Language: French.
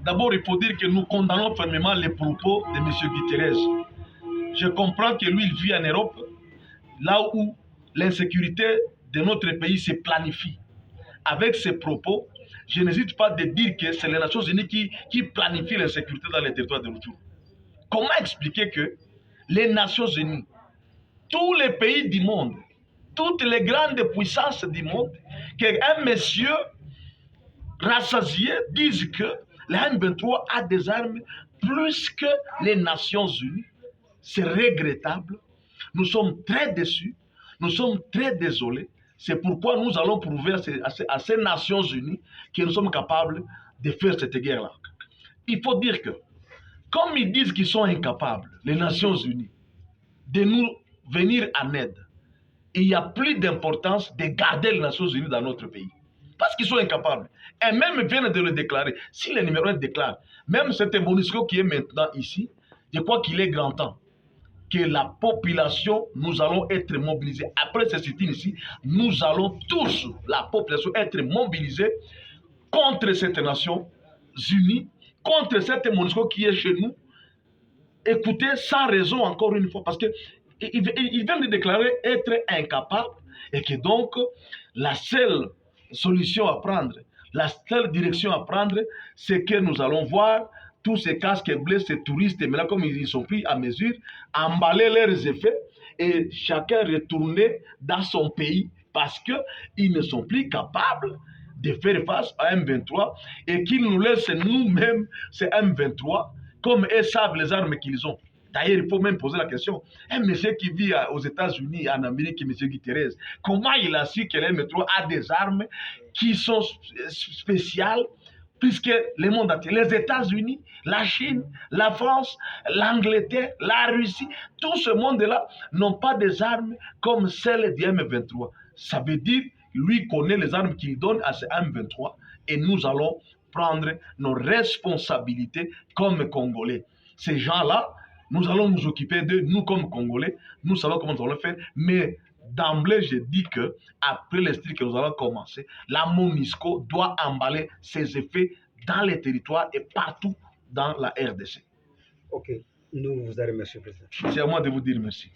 D'abord, il faut dire que nous condamnons fermement les propos de M. Guterres. Je comprends que lui, il vit en Europe, là où l'insécurité de notre pays se planifie. Avec ces propos, je n'hésite pas de dire que c'est les Nations Unies qui planifient l'insécurité dans les territoires de Rutshuru. Comment expliquer que les Nations Unies, tous les pays du monde, toutes les grandes puissances du monde, qu'un monsieur rassasié dise que le M23 a des armes plus que les Nations Unies? C'est regrettable. Nous sommes très déçus. Nous sommes très désolés. C'est pourquoi nous allons prouver à ces Nations Unies que nous sommes capables de faire cette guerre-là. Il faut dire que, comme ils disent qu'ils sont incapables, les Nations Unies, de nous venir en aide, il n'y a plus d'importance de garder les Nations Unies dans notre pays. Parce qu'ils sont incapables. Et même viennent de le déclarer. Si les numéros 1 déclarent, même cet MONUSCO qui est maintenant ici, je crois qu'il est grand temps que la population, nous allons être mobilisés. Après ce sit-in ici, nous allons tous, la population, être mobilisés contre cette Nation Unie, contre cette MONUSCO qui est chez nous. Écoutez, sans raison encore une fois, parce que il vient de déclarer être incapable et que donc la seule solution à prendre, la seule direction à prendre, c'est que nous allons voir tous ces casques bleus, ces touristes, mais là comme ils sont pris à mesure, emballer leurs effets et chacun retourner dans son pays parce qu'ils ne sont plus capables de faire face à M23 et qu'ils nous laissent nous-mêmes, ces M23, comme eux savent les armes qu'ils ont. D'ailleurs, il faut même poser la question. Un monsieur qui vit aux États-Unis, en Amérique, M. Guterres, comment il a su que l'M23 a des armes qui sont spéciales, puisque le monde entier, les États-Unis, la Chine, la France, l'Angleterre, la Russie, tout ce monde-là n'ont pas des armes comme celles du M23. Ça veut dire, lui connaît les armes qu'il donne à ce M23 et nous allons prendre nos responsabilités comme Congolais. Ces gens-là, nous allons nous occuper d'eux, nous comme Congolais, nous savons comment nous allons faire, mais d'emblée, je dis que après les strict que nous allons commencer, la MONUSCO doit emballer ses effets dans les territoires et partout dans la RDC. Ok, nous vous remercions, Président. C'est à moi de vous dire merci.